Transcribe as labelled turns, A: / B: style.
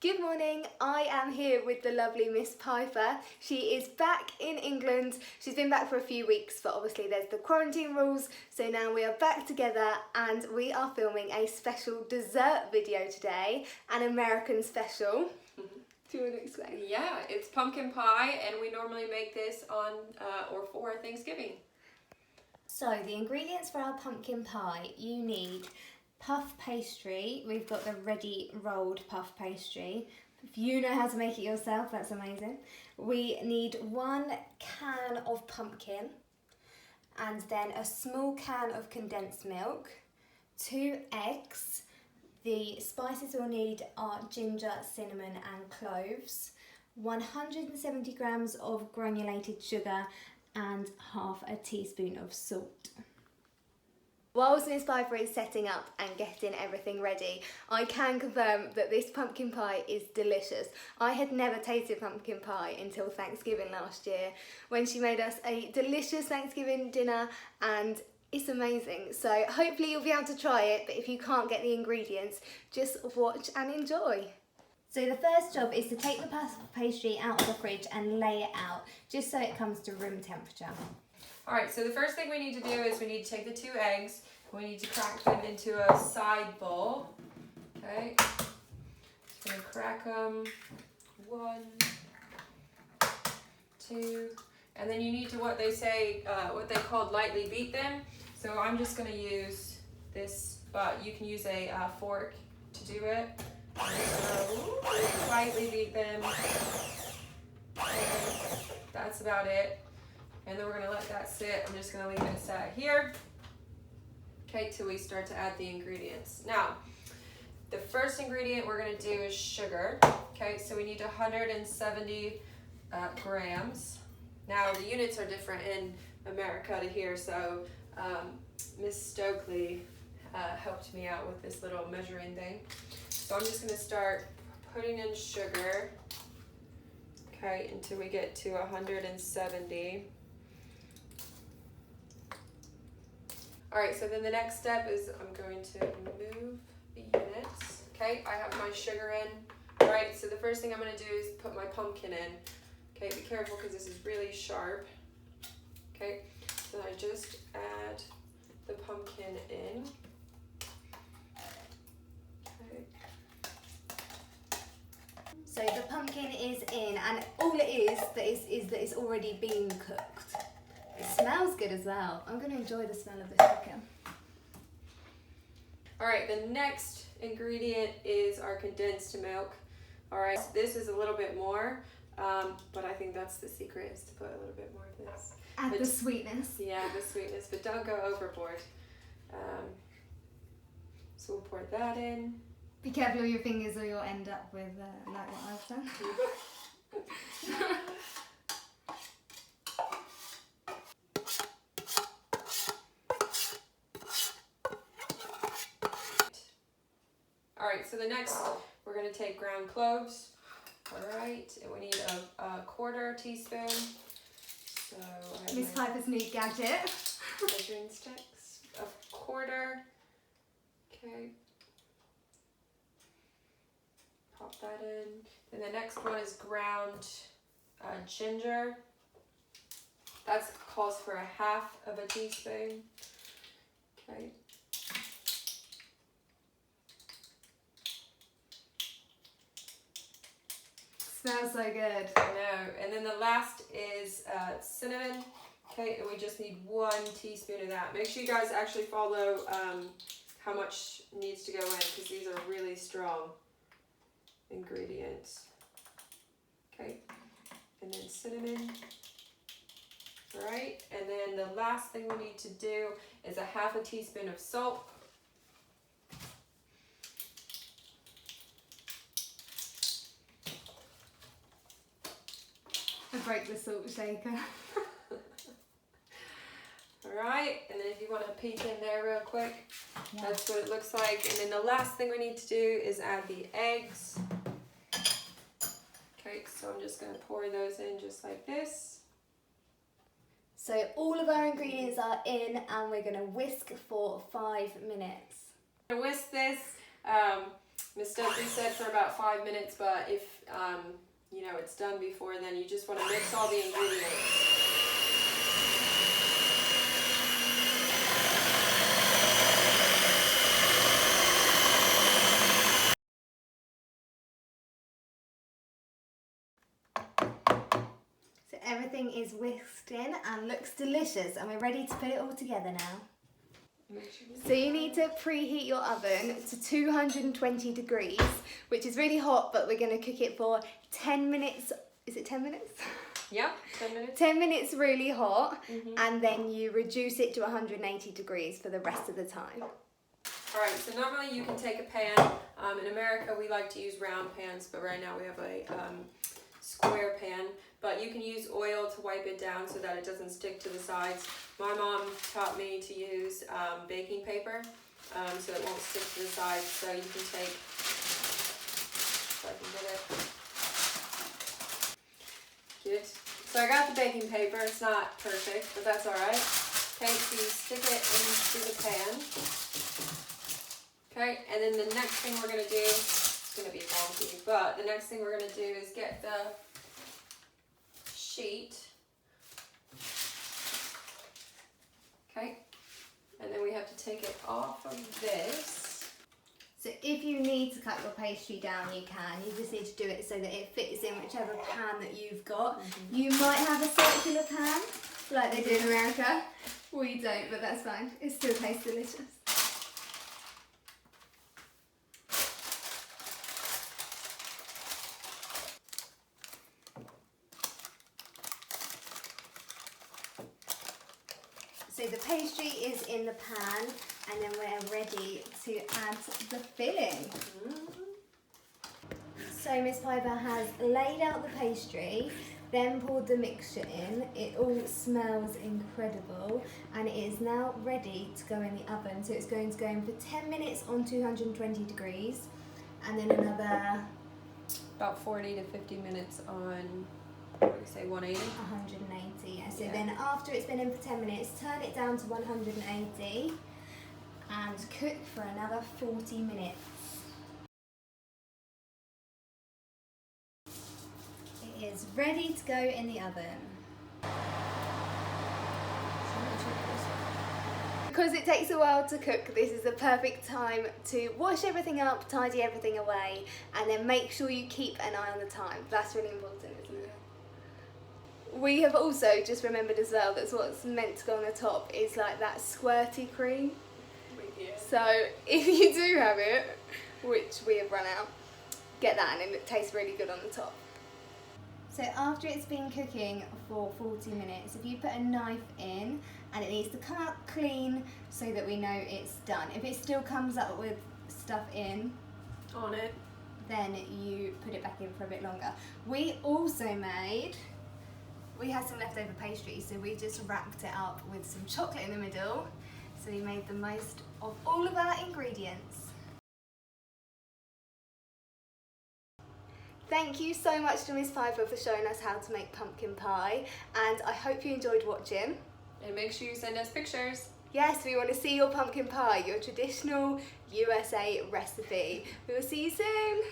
A: Good morning, I am here with the lovely Miss Piper. She is back in England. She's been back for a few weeks, but obviously there's the quarantine rules, so now we are back together and we are filming a special dessert video today, an American special. Do you want to explain?
B: Yeah, it's pumpkin pie and we normally make this on or for Thanksgiving.
A: So the ingredients for our pumpkin pie, you need puff pastry. We've got the ready rolled puff pastry. If you know how to make it yourself, that's amazing. We need 1 can of pumpkin and then a small can of condensed milk, 2 eggs. The spices we'll need are ginger, cinnamon and cloves, 170 grams of granulated sugar and half a teaspoon of salt. Whilst Miss Piper is setting up and getting everything ready, I can confirm that this pumpkin pie is delicious. I had never tasted pumpkin pie until Thanksgiving last year when she made us a delicious Thanksgiving dinner, and it's amazing. So hopefully you'll be able to try it, but if you can't get the ingredients, just watch and enjoy. So the first job is to take the puff pastry out of the fridge and lay it out, just so it comes to room temperature.
B: Alright, so the first thing we need to do is we need to take the 2 eggs, we need to crack them into a side bowl. Okay, just gonna crack them, 1, 2, and then you need to, what they call lightly beat them. So I'm just gonna use this, but you can use a fork to do it. So lightly beat them. And that's about it. And then we're gonna let that sit. I'm just gonna leave it aside here. Okay, till we start to add the ingredients. Now, the first ingredient we're gonna do is sugar. Okay, so we need 170 grams. Now, the units are different in America to here, so Miss Stokely helped me out with this little measuring thing. So I'm just gonna start putting in sugar, okay, until we get to 170. All right, so then the next step is I'm going to move the units. Okay, I have my sugar in. All right, so the first thing I'm gonna do is put my pumpkin in. Okay, be careful because this is really sharp. Okay, so I just add the pumpkin in. Okay.
A: So the pumpkin is in, and all it is that it's already been cooked. It smells good as well. I'm going to enjoy the smell of this chicken.
B: All right, the next ingredient is our condensed milk. All right, so this is a little bit more, but I think that's the secret, is to put a little bit more of this.
A: Add the sweetness.
B: Yeah, the sweetness, but don't go overboard. So we'll pour that in.
A: Be careful with your fingers or you'll end up with like what I've done.
B: Alright, so the next, we're going to take ground cloves. Alright, and we need a 1/4 teaspoon. So I have
A: Miss Piper's new gadget.
B: measuring sticks. 1/4. Okay. Pop that in. And the next one is ground ginger. That calls for 1/2 teaspoon. Okay.
A: Smells so good.
B: I know. And then the last is cinnamon. Okay, and we just need 1 teaspoon of that. Make sure you guys actually follow how much needs to go in, because these are really strong ingredients. Okay, and then cinnamon. All right, and then the last thing we need to do is 1/2 teaspoon of salt.
A: I break the salt shaker.
B: Alright, and then if you want to peek in there real quick, that's what it looks like. And then the last thing we need to do is add the eggs. Okay, so I'm just going to pour those in just like this.
A: So all of our ingredients are in and we're going to whisk for 5 minutes.
B: I'm going to whisk this Miss Stempy said for about 5 minutes, but if you know it's done before then, you just want to mix all the ingredients.
A: So everything is whisked in and looks delicious, and we're ready to put it all together now. So you need to preheat your oven to 220 degrees, which is really hot, but we're going to cook it for 10 minutes. Is it 10 minutes?
B: Yeah, 10 minutes.
A: 10 minutes really hot, and then you reduce it to 180 degrees for the rest of the time.
B: Alright, so normally you can take a pan. In America we like to use round pans, but right now we have a square pan. But you can use oil to wipe it down so that it doesn't stick to the sides. My mom taught me to use baking paper so it won't stick to the sides. So you can take, if I can get it. Good. So I got the baking paper. It's not perfect, but that's alright. Okay, so you stick it into the pan. Okay, and then the next thing we're going to do, it's going to be wonky, but the next thing we're going to do is get the sheet. Okay, and then we have to take it off of this.
A: So if you need to cut your pastry down, you can. You just need to do it so that it fits in whichever pan that you've got. You might have a circular pan, like they do in America. We don't, but that's fine. It still tastes delicious. So the pastry is in the pan, and then we're ready to add the filling. So Miss Piper has laid out the pastry, then poured the mixture in. It all smells incredible, and it is now ready to go in the oven. So it's going to go in for 10 minutes on 220 degrees, and then another
B: About 40 to 50 minutes on, what do you say, 180?
A: 180. Yeah. So
B: Yeah.
A: then after it's been in for 10 minutes, turn it down to 180 and cook for another 40 minutes. It is ready to go in the oven. Because it takes a while to cook, this is the perfect time to wash everything up, tidy everything away, and then make sure you keep an eye on the time. That's really important, isn't it? We have also just remembered as well that what's meant to go on the top is like that squirty cream.
B: Yeah.
A: So if you do have it, which we have run out, get that, and it tastes really good on the top. So after it's been cooking for 40 minutes, if you put a knife in, and it needs to come out clean so that we know it's done. If it still comes up with stuff in
B: On it.
A: then you put it back in for a bit longer. We had some leftover pastry, so we just wrapped it up with some chocolate in the middle. So we made the most of all of our ingredients. Thank you so much to Miss Piper for showing us how to make pumpkin pie, and I hope you enjoyed watching.
B: And make sure you send us pictures.
A: Yes, we want to see your pumpkin pie, your traditional USA recipe. We will see you soon.